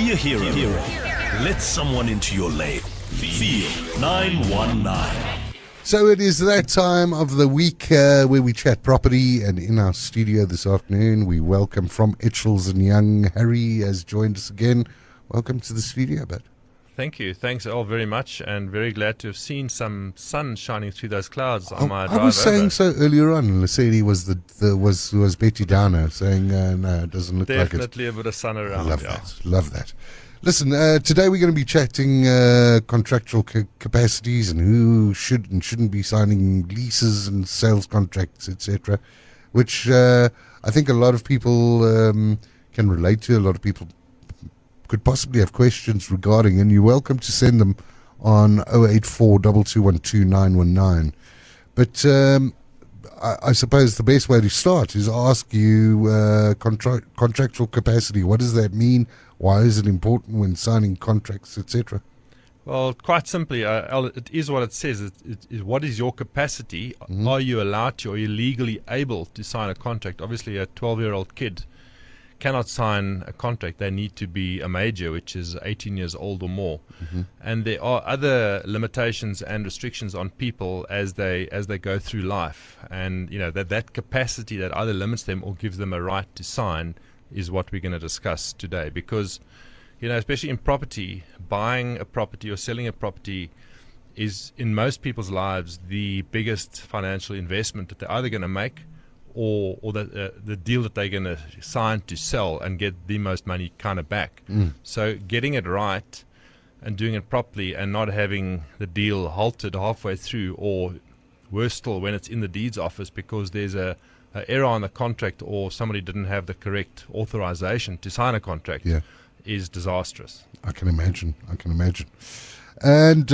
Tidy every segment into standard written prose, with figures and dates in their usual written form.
Be a hero. Let someone into your lane. Feel 919. So it is that time of the week where we chat property, and in our studio this afternoon we welcome from Etchells & Young. Harry has joined us again. Welcome to the studio, bud. Thank you. Thanks all very much, and very glad to have seen some sun shining through those clouds on my drive I was saying over. so earlier on. Lasedi was Betty Downer saying no, it doesn't look like it. Definitely a bit of sun around. Love that. Listen, today we're going to be chatting contractual capacities and who should and shouldn't be signing leases and sales contracts, etc., which I think a lot of people can relate to. A lot of people could possibly have questions regarding, and you're welcome to send them on 084 2212 919. But I suppose the best way to start is ask you contractual capacity. What does that mean? Why is it important when signing contracts, etc.? Well, quite simply, it is what it says. It is what is your capacity? Mm-hmm. Are you allowed to, are you legally able to sign a contract? Obviously, a 12-year-old kid cannot sign a contract. They need to be a major, which is 18 years old or more. Mm-hmm. And there are other limitations and restrictions on people as they go through life. And you know that capacity that either limits them or gives them a right to sign is what we're going to discuss today. Because, you know, especially in property, buying a property or selling a property is, in most people's lives, the biggest financial investment that they're either going to make or the deal that they're going to sign to sell and get the most money kind of back. So getting it right and doing it properly and not having the deal halted halfway through, or worse still, when it's in the deeds office because there's a error on the contract or somebody didn't have the correct authorization to sign a contract, is disastrous. I can imagine. And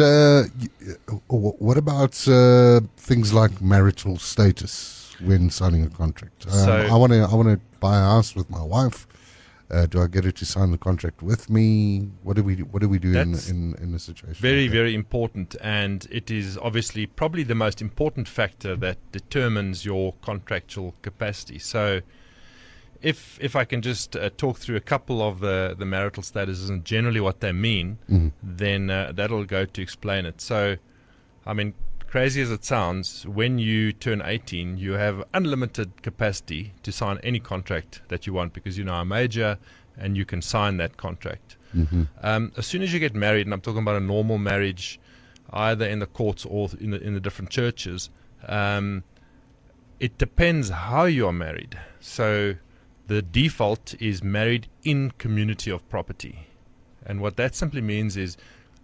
what about things like marital status when signing a contract? I want to buy a house with my wife. Do I get her to sign the contract with me? What do we do in a situation? Very, like that? very important, and it is obviously probably the most important factor that determines your contractual capacity. So, if I can just talk through a couple of the marital statuses and generally what they mean, then that'll go to explain it. So, I mean, crazy as it sounds, when you turn 18, you have unlimited capacity to sign any contract that you want because you're now a major and you can sign that contract. As soon as you get married, and I'm talking about a normal marriage, either in the courts or in the different churches, it depends how you are married. So the default is married in community of property. And what that simply means is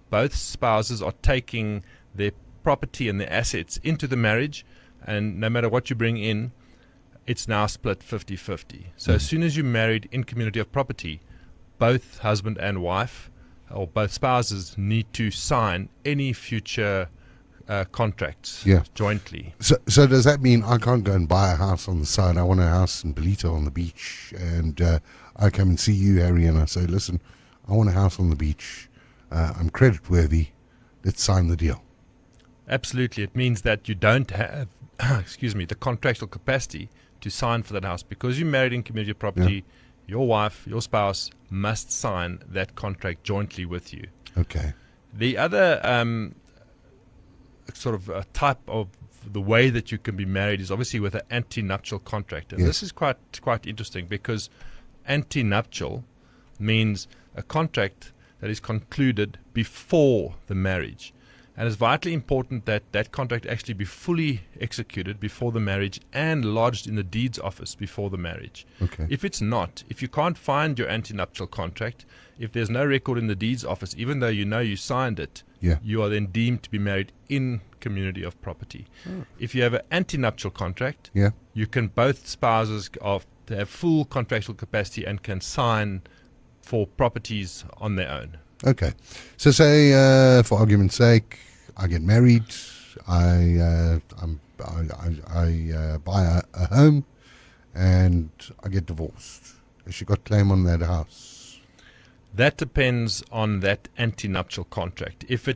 both spouses are taking their property and the assets into the marriage, and no matter what you bring in, it's now split 50-50. So as soon as you're married in community of property, both husband and wife or both spouses need to sign any future contracts jointly. So does that mean I can't go and buy a house on the side? I want a house in Belito on the beach, and I come and see you, Harry, and I say, listen, I want a house on the beach. I'm credit worthy. Let's sign the deal. Absolutely. It means that you don't have, the contractual capacity to sign for that house. Because you're married in community of property, your wife, your spouse must sign that contract jointly with you. Okay. The other type of the way that you can be married is obviously with an antenuptial contract. And this is quite interesting because antenuptial means a contract that is concluded before the marriage. And it's vitally important that that contract actually be fully executed before the marriage and lodged in the deeds office before the marriage. Okay. If it's not, if you can't find your antenuptial contract, if there's no record in the deeds office, even though you know you signed it, you are then deemed to be married in community of property. If you have an antenuptial contract, you can, both spouses have full contractual capacity and can sign for properties on their own. Okay. So say, for argument's sake, I get married, I buy a home, and I get divorced. Has she got claim on that house? That depends on that antenuptial contract. If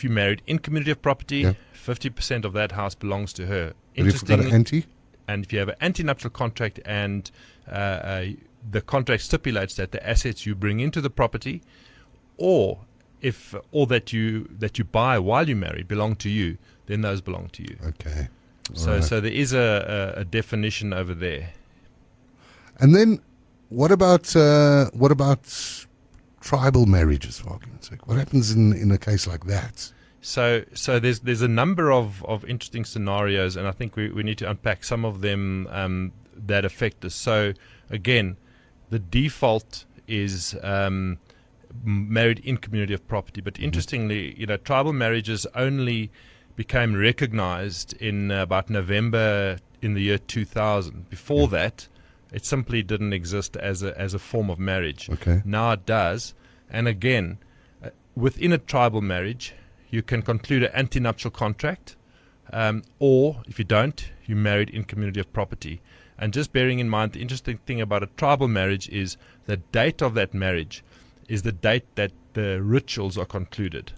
you're married in community of property, 50% of that house belongs to her. But if you've got an ante? And if you have an antenuptial contract and the contract stipulates that the assets you bring into the property, or if all that you buy while you marry belong to you, then those belong to you. Okay. So there is a definition over there. And then what about tribal marriages, for argument's sake? What happens in a case like that? So there's a number of interesting scenarios, and I think we need to unpack some of them that affect us. So again, the default is married in community of property, but interestingly, tribal marriages only became recognized in about November in the year 2000. Before that, it simply didn't exist as a form of marriage. Okay. Now it does, and again, within a tribal marriage, you can conclude an antenuptial contract, or if you don't, you're married in community of property. And just bearing in mind, the interesting thing about a tribal marriage is the date of that marriage is the date that the rituals are concluded.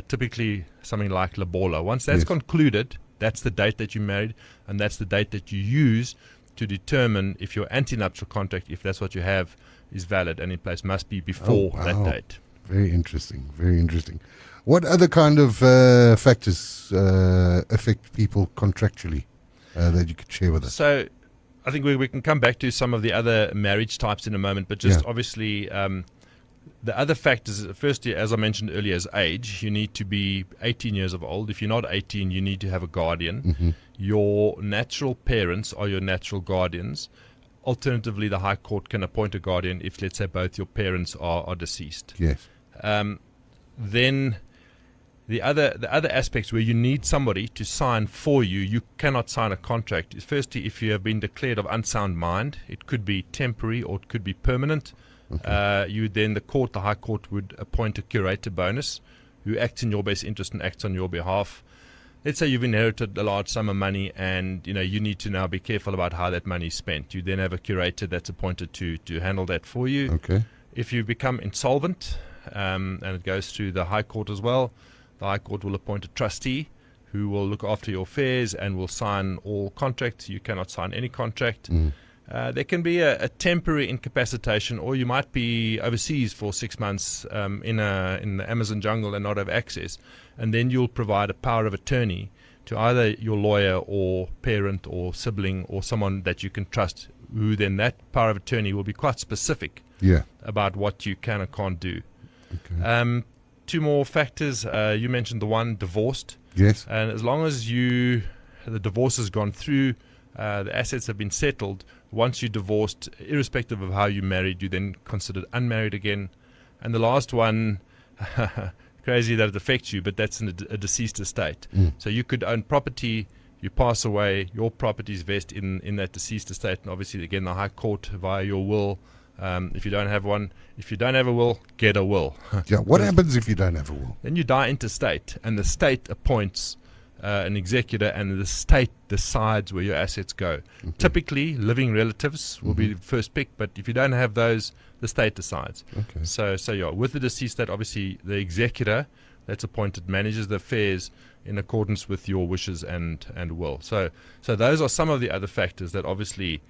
Typically something like lobola. Once that's concluded, that's the date that you married, and that's the date that you use to determine if your antenuptial contract, if that's what you have, is valid and in place. Must be before that date. Very interesting. Very interesting. What other kind of factors affect people contractually that you could share with us? So I think we can come back to some of the other marriage types in a moment, but just obviously the other factors, firstly, as I mentioned earlier, is age. You need to be 18 years of old. If you're not 18, you need to have a guardian. Mm-hmm. Your natural parents are your natural guardians. Alternatively, the High Court can appoint a guardian if, let's say, both your parents are deceased. Yes. Then the other aspects where you need somebody to sign for you, you cannot sign a contract. Firstly, if you have been declared of unsound mind, it could be temporary or it could be permanent. Okay. The High Court would appoint a curator bonus who acts in your best interest and acts on your behalf. Let's say you've inherited a large sum of money and you need to now be careful about how that money is spent. You then have a curator that's appointed to handle that for you. Okay. If you become insolvent, and it goes through the High Court as well, the High Court will appoint a trustee who will look after your affairs and will sign all contracts. You cannot sign any contract. There can be a temporary incapacitation, or you might be overseas for 6 months in the Amazon jungle and not have access, and then you'll provide a power of attorney to either your lawyer or parent or sibling or someone that you can trust, who then that power of attorney will be quite specific about what you can or can't do. Okay. Two more factors. You mentioned the one, divorced. Yes. And as long as the divorce has gone through, the assets have been settled, once you're divorced, irrespective of how you married, you then considered unmarried again. And the last one, crazy that it affects you, but that's in a deceased estate. So you could own property, you pass away, your properties vest in that deceased estate, and obviously again the High Court via your will. If you don't have one, if you don't have a will, get a will. What happens if you don't have a will? Then you die intestate, and the state appoints an executor, and the state decides where your assets go. Okay. Typically, living relatives will be the first pick, but if you don't have those, the state decides. Okay. So with the deceased state, obviously the executor that's appointed manages the affairs in accordance with your wishes and will. So those are some of the other factors that obviously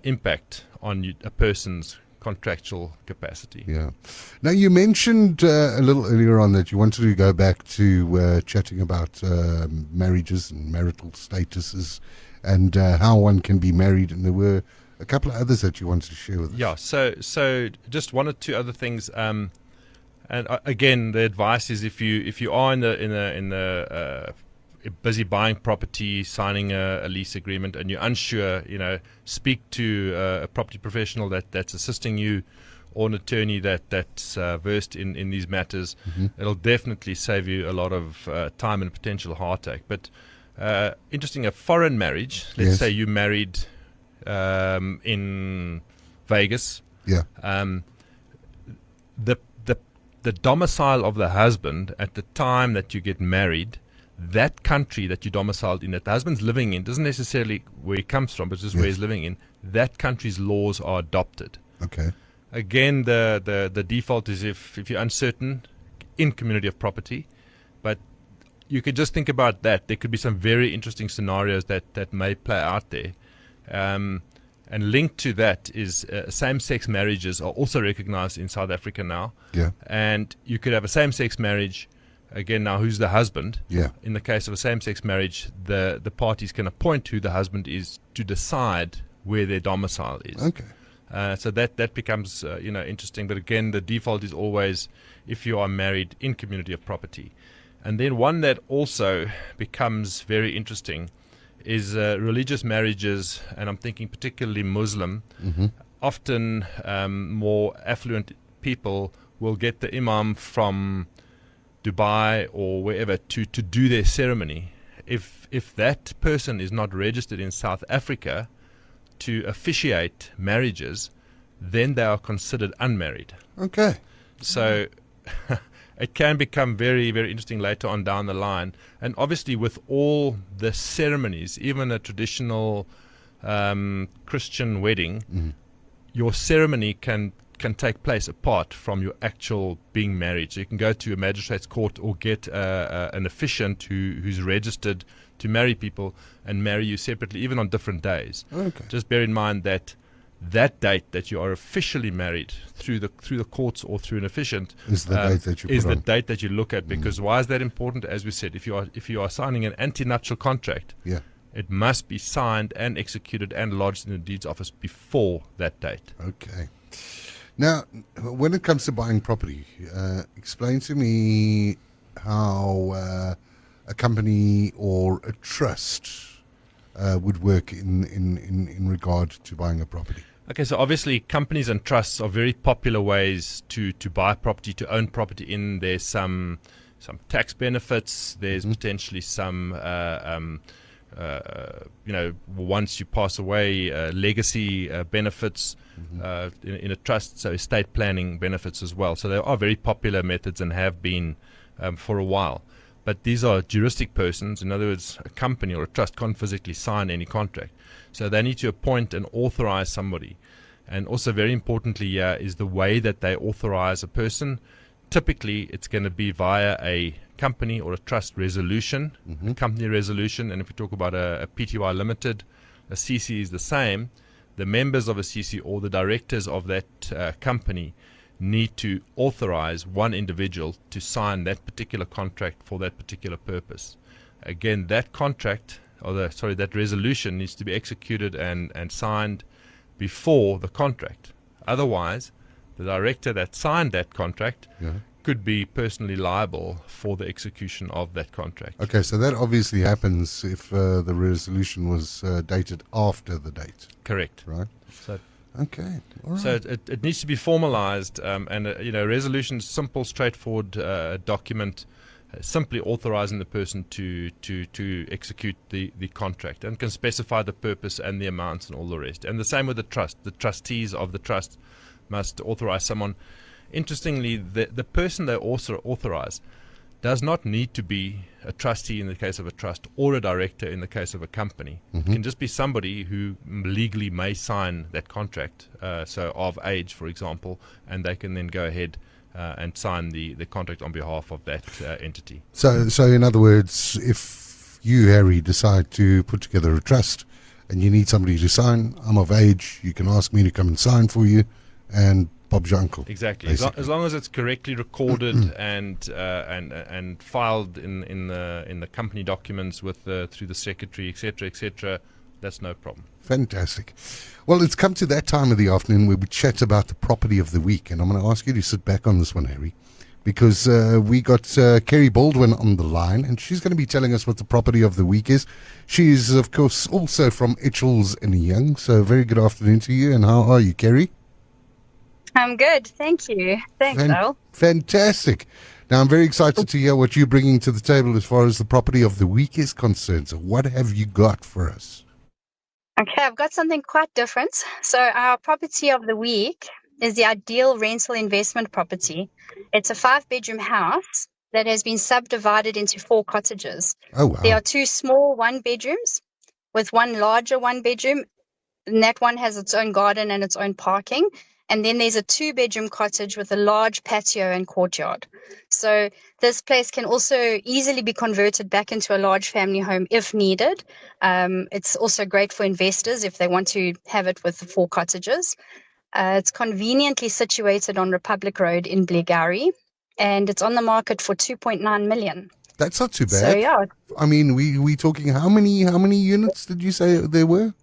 impact on a person's contractual capacity. Yeah. Now, you mentioned a little earlier on that you wanted to go back to chatting about marriages and marital statuses and how one can be married, and there were a couple of others that you wanted to share with us. Yeah, so just one or two other things. And again, the advice is if you are in the busy buying property, signing a lease agreement, and you're unsure, speak to a property professional that's assisting you, or an attorney that's versed in these matters. It'll definitely save you a lot of time and potential heartache. But interesting, a foreign marriage. Let's say you married in Vegas. Yeah. The domicile of the husband at the time that you get married, that country that you domiciled in, that the husband's living in, doesn't necessarily where he comes from, but just where he's living in, that country's laws are adopted. Okay. Again, the default is if you're uncertain, in community of property, but you could just think about that. There could be some very interesting scenarios that may play out there. And linked to that is same-sex marriages are also recognized in South Africa now. Yeah. And you could have a same-sex marriage. Again, now who's the husband? Yeah. In the case of a same-sex marriage, the parties can appoint who the husband is to decide where their domicile is. Okay. So that becomes interesting. But again, the default is always if you are married in community of property. And then one that also becomes very interesting is religious marriages, and I'm thinking particularly Muslim. Mm-hmm. Often more affluent people will get the imam from Dubai or wherever to do their ceremony. If that person is not registered in South Africa to officiate marriages, then they are considered unmarried. Okay. So it can become very, very interesting later on down the line. And obviously with all the ceremonies, even a traditional Christian wedding, your ceremony can take place apart from your actual being married. So you can go to a magistrate's court or get an officiant who's registered to marry people and marry you separately, even on different days. Okay. Just bear in mind that date that you are officially married through the courts or through an officiant Is the date that you is put the on. date that you look at. Because why is that important? As we said, if you are signing an antenuptial contract, Yeah. it must be signed and executed and lodged in the deeds office before that date. Okay. Now, when it comes to buying property, explain to me how a company or a trust would work in regard to buying a property. Okay, so obviously companies and trusts are very popular ways to buy property, to own property in. There's some tax benefits. There's potentially some once you pass away, legacy benefits in a trust, so estate planning benefits as well. So there are very popular methods and have been for a while. But these are juristic persons. In other words, a company or a trust can't physically sign any contract. So they need to appoint and authorize somebody. And also very importantly is the way that they authorize a person. Typically, it's going to be via a company or a trust resolution, a company resolution. And if we talk about a PTY Limited, a CC is the same. The members of a CC or the directors of that company need to authorize one individual to sign that particular contract for that particular purpose. Again, that contract, that resolution needs to be executed and signed before the contract. Otherwise, the director that signed that contract could be personally liable for the execution of that contract. Okay, so that obviously happens if the resolution was dated after the date. Correct. Right? So, okay. All right. So it needs to be formalized, and resolution is simple, straightforward document, simply authorizing the person to execute the contract, and can specify the purpose and the amounts and all the rest. And the same with the trust. The trustees of the trust must authorize someone. Interestingly, the person they also authorize does not need to be a trustee in the case of a trust or a director in the case of a company. It can just be somebody who legally may sign that contract, so of age, for example, and they can then go ahead and sign the contract on behalf of that entity. So in other words, if you, Harry, decide to put together a trust and you need somebody to sign, I'm of age, you can ask me to come and sign for you, and Bob's your uncle. Exactly. As long as it's correctly recorded and filed in the company documents through the secretary, etc., that's no problem. Fantastic. Well, it's come to that time of the afternoon where we chat about the property of the week, and I'm going to ask you to sit back on this one, Harry, because we got Kerry Baldwin on the line, and she's going to be telling us what the property of the week is. She is, of course, also from Etchells and Young, so very good afternoon to you, and how are you, Kerry? I'm good, thank you. Thanks, Al. Fantastic. Now, I'm very excited to hear what you're bringing to the table as far as the property of the week is concerned. So what have you got for us? Okay, I've got something quite different. So our property of the week is the ideal rental investment property. It's a 5-bedroom house that has been subdivided into 4 cottages. Oh, wow. There are 2 small 1-bedrooms with one larger 1-bedroom, and that one has its own garden and its own parking. And then there's a 2-bedroom cottage with a large patio and courtyard. So this place can also easily be converted back into a large family home if needed. It's also great for investors if they want to have it with the 4 cottages. It's conveniently situated on Republic Road in Blegari, and it's on the market for 2.9 million. That's not too bad. So yeah, I mean, we talking how many units did you say there were?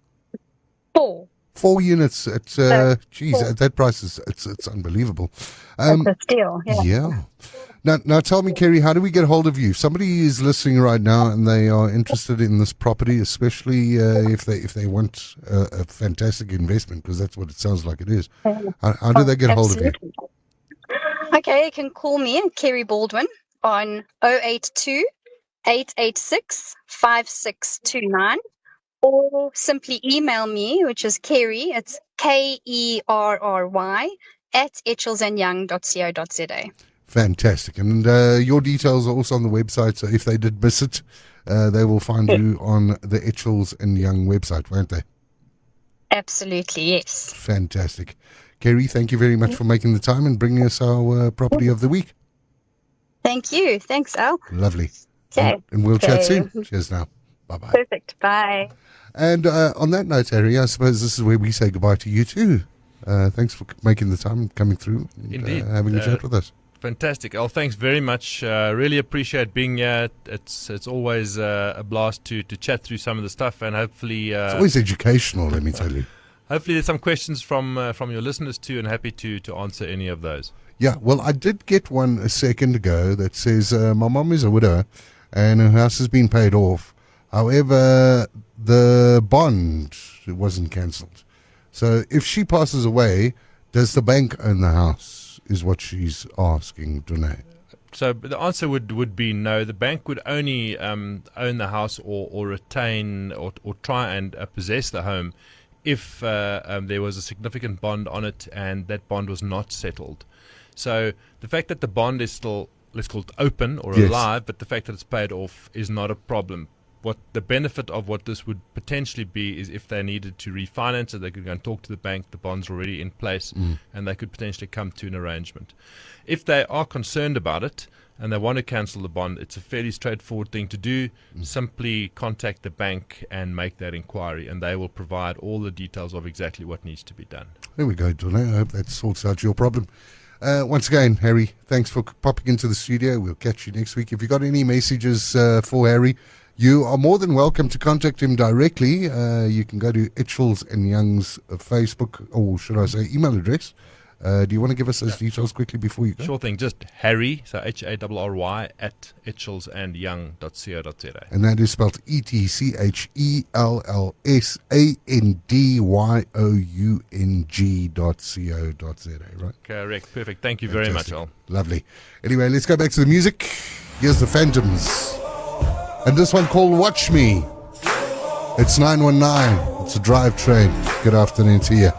4. 4 units. At at that price it's unbelievable. That's a steal. Yeah. Yeah. Now tell me, Kerry, how do we get hold of you? If somebody is listening right now and they are interested in this property, especially if they want a fantastic investment, because that's what it sounds like it is. How do they get hold of you? Okay, you can call me, Kerry Baldwin, on 082 886 5629, or simply email me, which is Kerry, it's KERRY, @etchelsandyoung.co.za. Fantastic. And your details are also on the website, so if they did miss it, they will find you on the Etchels and Young website, won't they? Absolutely, yes. Fantastic. Kerry, thank you very much for making the time and bringing us our property of the week. Thank you. Thanks, Al. Lovely. Okay. And we'll chat soon. Cheers now. Bye-bye. Perfect. Bye. And on that note, Harry, I suppose this is where we say goodbye to you too. Thanks for making the time and coming through and Indeed. having a chat with us. Fantastic. Al, thanks very much. Really appreciate being here. It's always a blast to chat through some of the stuff, and hopefully It's always educational, let me tell you. hopefully there's some questions from your listeners too, and happy to answer any of those. Yeah, well, I did get one a second ago that says, my mum is a widow and her house has been paid off. However, the bond wasn't cancelled. So if she passes away, does the bank own the house, is what she's asking, Dune. So the answer would be no. The bank would only own the house or retain or try and possess the home if there was a significant bond on it and that bond was not settled. So the fact that the bond is still, let's call it open or Yes. alive, but the fact that it's paid off is not a problem. What the benefit of what this would potentially be is if they needed to refinance it, they could go and talk to the bank, the bond's already in place, and they could potentially come to an arrangement. If they are concerned about it and they want to cancel the bond, it's a fairly straightforward thing to do. Simply contact the bank and make that inquiry, and they will provide all the details of exactly what needs to be done. There we go, Dune. I hope that sorts out your problem. Once again, Harry, thanks for popping into the studio. We'll catch you next week. If you've got any messages for Harry, you are more than welcome to contact him directly. You can go to Etchels and Young's Facebook, or should I say email address. Do you want to give us those details quickly before you go? Sure thing. Just Harry, so HARRY, at etchelsandyoung.co.za. And that is spelled ETCHELLSANDYOUNG.co.za, right? Correct. Perfect. Thank you very much, Al. Lovely. Anyway, let's go back to the music. Here's the Phantoms. And this one called Watch Me. It's 919. It's a drive train. Good afternoon to you.